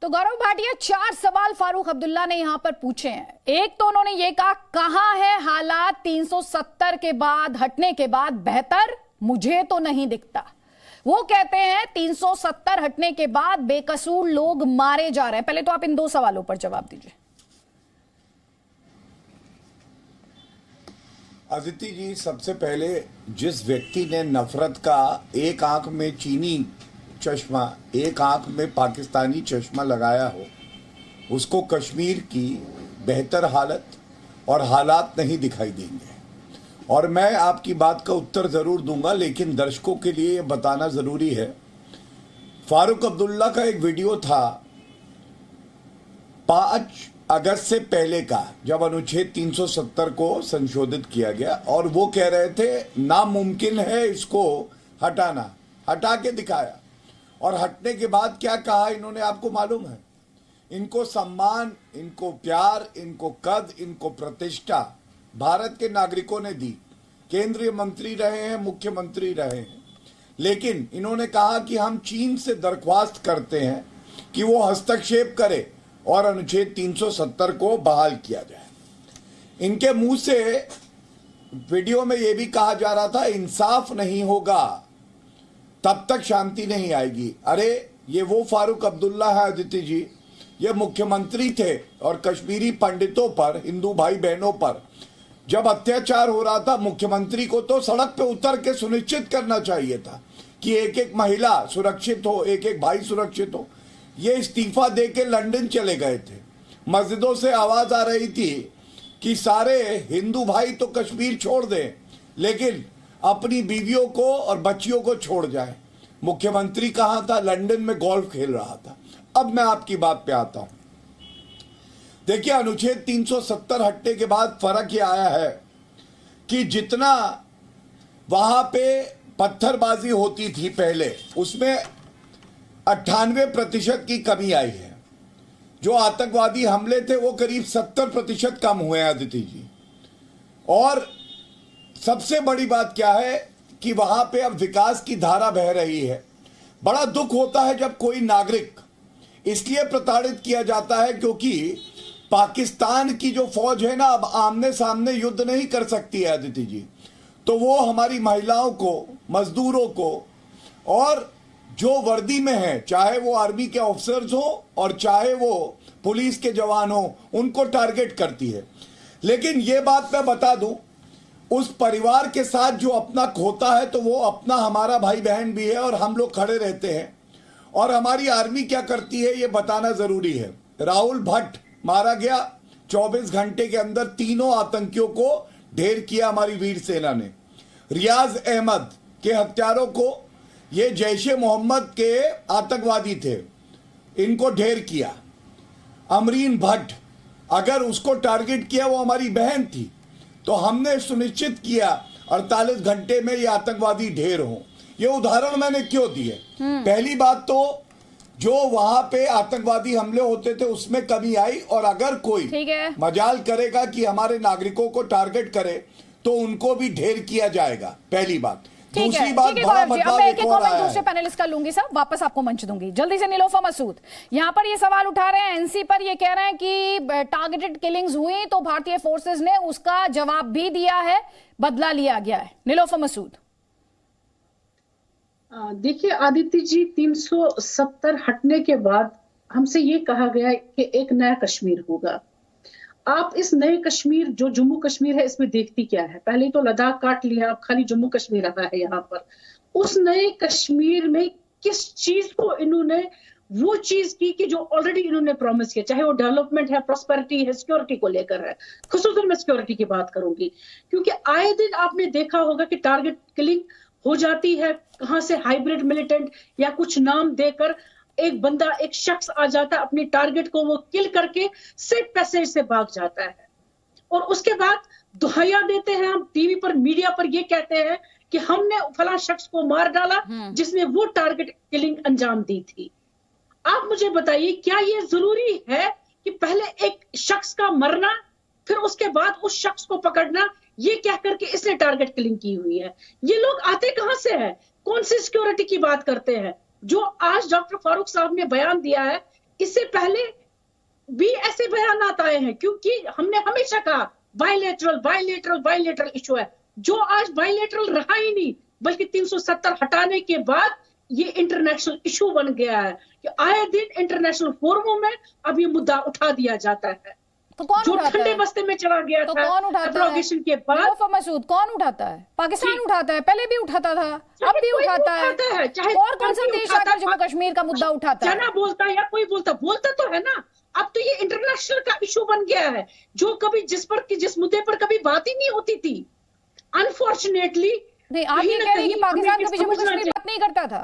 तो गौरव भाटिया, 4 सवाल फारूक अब्दुल्ला ने यहां पर पूछे हैं। एक तो उन्होंने ये कहा, कहां है हालात 370 के बाद हटने के बाद बेहतर? मुझे तो नहीं दिखता। वो कहते हैं 370 हटने के बाद बेकसूर लोग मारे जा रहे हैं। पहले तो आप इन 2 सवालों पर जवाब दीजिए। अदिति जी, सबसे पहले जिस व्यक्ति ने नफरत का एक आंख में चीनी चश्मा, एक आंख में पाकिस्तानी चश्मा लगाया हो, उसको कश्मीर की बेहतर हालत और हालात नहीं दिखाई देंगे। और मैं आपकी बात का उत्तर ज़रूर दूंगा, लेकिन दर्शकों के लिए ये बताना ज़रूरी है। फारूक अब्दुल्ला का एक वीडियो था 5 अगस्त से पहले का, जब अनुच्छेद 370 को संशोधित किया गया, और वो कह रहे थे नामुमकिन है इसको हटाना। हटा के दिखाया। और हटने के बाद क्या कहा इन्होंने, आपको मालूम है? इनको सम्मान, इनको प्यार, इनको कद, इनको प्रतिष्ठा भारत के नागरिकों ने दी। केंद्रीय मंत्री रहे हैं, मुख्यमंत्री रहे हैं, लेकिन इन्होंने कहा कि हम चीन से दरख्वास्त करते हैं कि वो हस्तक्षेप करे और अनुच्छेद 370 को बहाल किया जाए। इनके मुंह से वीडियो में ये भी कहा जा रहा था, इंसाफ नहीं होगा तब तक शांति नहीं आएगी। अरे ये वो फारूक अब्दुल्ला है अदिति जी, ये मुख्यमंत्री थे, और कश्मीरी पंडितों पर, हिंदू भाई बहनों पर जब अत्याचार हो रहा था, मुख्यमंत्री को तो सड़क पे उतर के सुनिश्चित करना चाहिए था कि एक एक महिला सुरक्षित हो, एक एक भाई सुरक्षित हो। ये इस्तीफा दे के लंदन चले गए थे। मस्जिदों से आवाज आ रही थी कि सारे हिंदू भाई तो कश्मीर छोड़ दें, लेकिन अपनी बीवियों को और बच्चियों को छोड़ जाए। मुख्यमंत्री कहां था? लंदन में गोल्फ खेल रहा था। अब मैं आपकी बात पे आता हूं। देखिए, अनुच्छेद 370 हटने के बाद फर्क यह आया है कि जितना वहां पे पत्थरबाजी होती थी पहले, उसमें 98% की कमी आई है। जो आतंकवादी हमले थे वो करीब 70% कम हुए हैं अदिति जी। और सबसे बड़ी बात क्या है कि वहां पे अब विकास की धारा बह रही है। बड़ा दुख होता है जब कोई नागरिक इसलिए प्रताड़ित किया जाता है क्योंकि पाकिस्तान की जो फौज है ना, अब आमने सामने युद्ध नहीं कर सकती है अदिति जी। तो वो हमारी महिलाओं को, मजदूरों को, और जो वर्दी में है, चाहे वो आर्मी के ऑफिसर्स हो और चाहे वो पुलिस के जवान हो, उनको टारगेट करती है। लेकिन ये बात मैं बता दूं, उस परिवार के साथ जो अपना खोता है तो वो अपना हमारा भाई बहन भी है, और हम लोग खड़े रहते हैं। और हमारी आर्मी क्या करती है ये बताना जरूरी है। राहुल भट्ट मारा गया, 24 घंटे के अंदर 3 आतंकियों को ढेर किया हमारी वीर सेना ने। रियाज अहमद के हत्यारों को, ये जैश ए मोहम्मद के आतंकवादी थे, इनको ढेर किया। अमरीन भट्ट, अगर उसको टारगेट किया, वो हमारी बहन थी, तो हमने सुनिश्चित किया 48 घंटे में ये आतंकवादी ढेर हो। ये उदाहरण मैंने क्यों दिए? पहली बात तो जो वहां पे आतंकवादी हमले होते थे उसमें कमी आई, और अगर कोई मजाल करेगा कि हमारे नागरिकों को टारगेट करे तो उनको भी ढेर किया जाएगा, पहली बात। दूसरी बात, बड़ा मतलब एक और आया है। दूसरे पैनलिस्ट का लूंगी सर, वापस आपको मंच दूंगी। जल्दी से नीलोफर मसूद यहां पर ये सवाल उठा रहे हैं एनसी पर। ये कह रहे हैं कि टारगेटेड किलिंग्स हुई तो भारतीय फोर्सेस ने उसका जवाब भी दिया है, बदला लिया गया है। नीलोफर मसूद। देखिए आदित्य जी, 370 हटने के बाद हमसे ये कहा गया कि एक नया कश्मीर होगा। आप इस नए कश्मीर, जो जम्मू कश्मीर है, इसमें देखती क्या है? पहले तो लद्दाख काट लिया, अब खाली जम्मू कश्मीर रहा है यहाँ पर। उस नए कश्मीर में किस चीज को इन्होंने वो चीज की कि जो ऑलरेडी इन्होंने प्रॉमिस किया, चाहे वो डेवलपमेंट है, प्रॉस्पेरिटी है, सिक्योरिटी को लेकर है। खुसूसन मैं सिक्योरिटी की बात करूंगी, क्योंकि आए दिन आपने देखा होगा कि टारगेट किलिंग हो जाती है। कहां से हाइब्रिड मिलिटेंट या कुछ नाम देकर एक बंदा, एक शख्स आ जाता है, अपने टारगेट को वो किल करके सेफ पैसेज से भाग जाता है, और उसके बाद दुहाइया देते हैं हम टीवी पर, मीडिया पर, ये कहते हैं कि हमने फलां शख्स को मार डाला जिसने वो टारगेट किलिंग अंजाम दी थी। आप मुझे बताइए, क्या ये जरूरी है कि पहले एक शख्स का मरना, फिर उसके बाद उस शख्स को पकड़ना, ये कह करके इसने टारगेट किलिंग की हुई है? ये लोग आते कहां से हैं? कौन सी सिक्योरिटी की बात करते हैं? जो आज डॉक्टर फारूक साहब ने बयान दिया है इससे पहले भी ऐसे बयान आए हैं, क्योंकि हमने हमेशा कहा बायलैटरल बायलैटरल बायलैटरल इशू है, जो आज बायलैटरल रहा ही नहीं, बल्कि 370 हटाने के बाद ये इंटरनेशनल इशू बन गया है कि आए दिन इंटरनेशनल फोरमों में अब ये मुद्दा उठा दिया जाता है। तो कौन जो उठाता ठंडे है? बस्ते में चला गया तो था कौन उठाता एब्रोगेशन है? के बाद निलोफर मसूद कौन उठाता है? पाकिस्तान उठाता है, पहले भी उठाता था, अब भी कोई उठाता है। चाहे और कौन सा देश आकर जम्मू कश्मीर का मुद्दा उठाता है? जना बोलता है या कोई बोलता तो है ना। अब तो ये इंटरनेशनल का इशू बन गया है, जो कभी जिस मुद्दे पर कभी बात ही नहीं होती थी, अनफॉर्चुनेटली। नहीं, आप ये कह रही हैं कि पाकिस्तान कभी जम्मू कश्मीर बात नहीं करता था?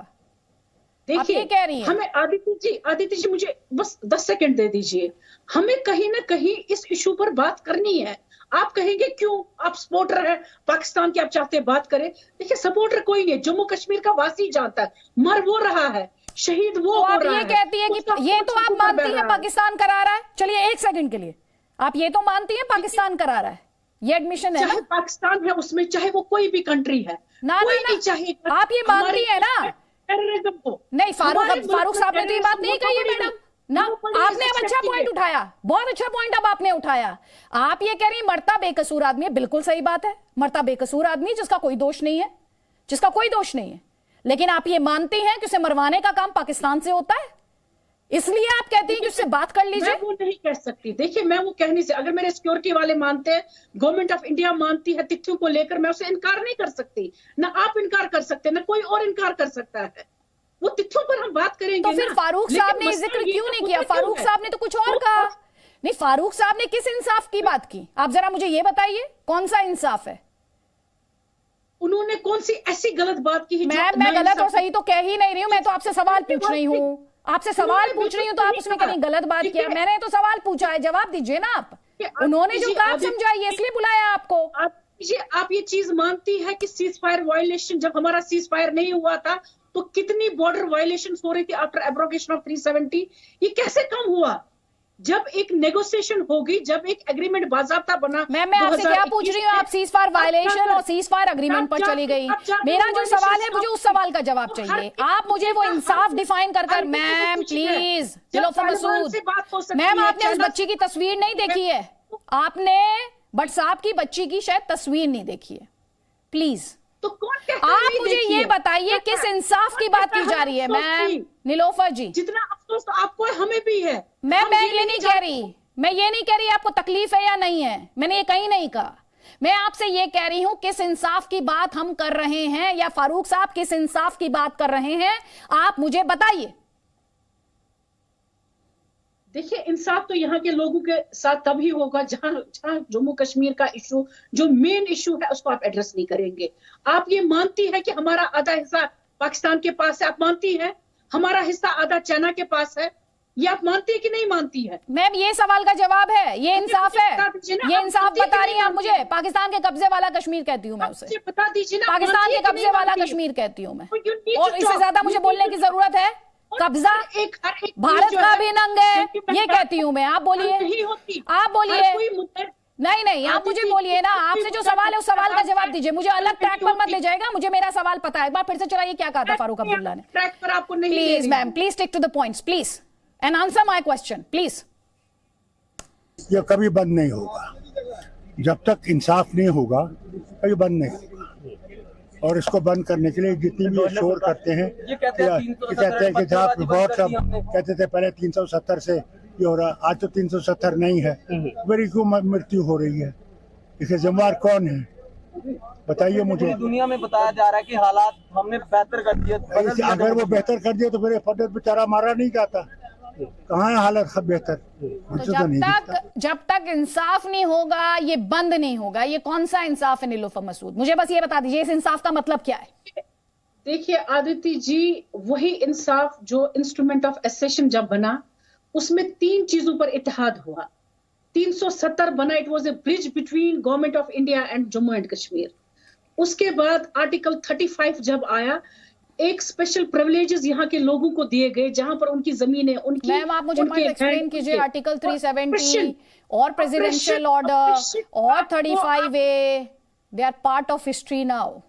देखिए, कह रही हैं हमें आदित्य जी मुझे बस 10 सेकंड दे दीजिए। हमें कहीं ना कहीं इस इशू पर बात करनी है। आप कहेंगे क्यों, आप सपोर्टर हैं पाकिस्तान के, आप चाहते हैं बात करें। देखिए, सपोर्टर कोई नहीं, जम्मू कश्मीर का वासी जानता है, मर वो रहा है, शहीद वो तो हो आप रहा ये है। कहती है कि ये तो आप मानती हैं पाकिस्तान करा रहा है? चलिए एक सेकंड के लिए, आप ये तो मानती हैं पाकिस्तान करा रहा है, ये एडमिशन है ना? चाहे पाकिस्तान है उसमें, चाहे वो कोई भी कंट्री है, कोई नहीं चाहे। आप ये मानती है ना? टेररिज्म को नहीं, फारूक साहब ने तो ये बात नहीं कही है मैडम ना। आपने अब अच्छा पॉइंट उठाया, बहुत अच्छा पॉइंट अब आपने उठाया। आप ये कह रही हैं मरता बेकसूर आदमी है, बिल्कुल सही बात है, मरता बेकसूर आदमी जिसका कोई दोष नहीं है, जिसका कोई दोष नहीं है। लेकिन आप ये मानती हैं कि उसे मरवाने का काम पाकिस्तान से होता है, इसलिए आप कहती हैं कि उससे बात कर लीजिए। मैं वो नहीं कह सकती। देखिए, मैं वो कहने से, अगर मेरे सिक्योरिटी वाले मानते हैं, गवर्नमेंट ऑफ इंडिया मानती है तिथियों को लेकर, मैं उसे इनकार नहीं कर सकती। ना आप इनकार कर सकते, ना कोई और इनकार कर सकता है। वो तिथियों पर हम बात करेंगे। तो फिर फारूक साहब ने जिक्र क्यों नहीं किया? फारूक साहब ने तो कुछ और कहा। नहीं, फारूक साहब ने किस इंसाफ की बात की? आप जरा मुझे ये बताइए, कौन सा इंसाफ है? उन्होंने कौन सी ऐसी गलत बात की? मैं गलत और सही तो कह ही नहीं रही हूं, मैं तो आपसे सवाल पूछ रही हूँ, आपसे सवाल पूछ रही हूँ, तो आप उसमें कहीं गलत बात किया? मैंने तो सवाल पूछा है, जवाब दीजिए ना आप। उन्होंने जो कहा समझाइए, इसलिए बुलाया आपको। आप ये चीज मानती है कि सीज फायर वायलेशन, जब हमारा सीज फायर नहीं हुआ था तो कितनी बॉर्डर वायलेशन हो रही थी आफ्टर एब्रोगेशन ऑफ 370? ये कैसे कम हुआ? जब एक नेगोशिएशन होगी, जब एक एग्रीमेंट बाज़ाब्ता बना। मैं आपसे क्या पूछ रही हूँ? आप सीज फायर वायलेशन और सीज फायर अग्रीमेंट पर चली गई। मेरा जो सवाल है, मुझे उस सवाल का जवाब चाहिए। आप मुझे वो इंसाफ डिफाइन कर ma'am please. Nilofar Masood ma'am, आपने उस बच्ची की तस्वीर नहीं देखी है, आपने भट्ट साहब की बच्ची की शायद तस्वीर नहीं देखी है, प्लीज। तो कौन कहता है? आप मुझे ये बताइए किस इंसाफ की बात की जा रही है मैम निलोफर जी? जितना अफसोस आपको है, हमें भी है। मैं ये नहीं कह रही, मैं ये नहीं कह रही आपको तकलीफ है या नहीं है, मैंने ये कहीं नहीं कहा। मैं आपसे ये कह रही हूं किस इंसाफ की बात हम कर रहे हैं, या फारूक साहब किस इंसाफ की बात कर रहे हैं, आप मुझे बताइए। देखिए, इंसाफ तो यहाँ के लोगों के साथ तभी होगा जहां जम्मू कश्मीर का इशू, जो मेन इशू है, उसको आप एड्रेस नहीं करेंगे। आप ये मानती है कि हमारा आधा हिस्सा पाकिस्तान के पास है, आप मानती है? हमारा हिस्सा आधा चाइना के पास है, ये आप मानती है कि नहीं मानती है? मैम, ये सवाल का जवाब है, ये इंसाफ है, ये इंसाफ बता रही हैं आप मुझे। पाकिस्तान के कब्जे वाला कश्मीर कहती हूँ मैं उसे, बता दीजिए ना। पाकिस्तान के कब्जे वाला कश्मीर कहती हूँ मैं, और इससे ज्यादा मुझे बोलने की जरूरत है? कब्जा भारत का भी नंग है, ये कहती हूँ मैं। आप बोलिए, आप बोलिए। नहीं, आप मुझे बोलिए ना, आपसे जो सवाल है उस सवाल का जवाब दीजिए। मुझे अलग ट्रैक पर मत ले जाएगा, मुझे मेरा सवाल पता है। एक बार फिर से चलाइए, क्या कहा था फारूक अब्दुल्ला ने? ट्रैक पर आपको नहीं। Please ma'am, please stick to the points please, and answer my question please. ये कभी बंद नहीं होगा, जब तक इंसाफ नहीं होगा कभी बंद नहीं होगा। और इसको बंद करने के लिए जितनी भी शोर करते हैं, कहते हैं कि जहाँ बहुत सब कहते थे पहले 370 से ये हो रहा, आज तो 370 नहीं है, मेरी क्यों मृत्यु हो रही है? इसके जिम्मेदार कौन है, बताइए मुझे। दुनिया में बताया जा रहा है कि हालात हमने बेहतर कर दिए। अगर वो बेहतर कर दिए तो फिर फटेल बेचारा मारा नहीं जाता। कहाँ है हालत बेहतर? तो जब तक इंसाफ नहीं होगा ये बंद नहीं होगा। ये कौन सा इंसाफ है निलोफर मसूद? मुझे बस ये बता दीजिए, इस इंसाफ का मतलब क्या है? देखिए आदित्य जी, वही इंसाफ जो इंस्ट्रूमेंट ऑफ एसेशन जब बना, उसमें 3 चीजों पर इत्तेहाद हुआ। 370 बना, it was a bridge between government of India and Jammu and Kashmir. उसके बाद आर्टिकल 35 जब आया, एक स्पेशल प्रिविलेजेस यहाँ के लोगों को दिए गए, जहां पर उनकी जमीनें, उनकी। मैम, आप मुझे पॉइंट एक्सप्लेन कीजिए। आर्टिकल 370 और प्रेसिडेंशियल ऑर्डर और 35A, they are part of history now.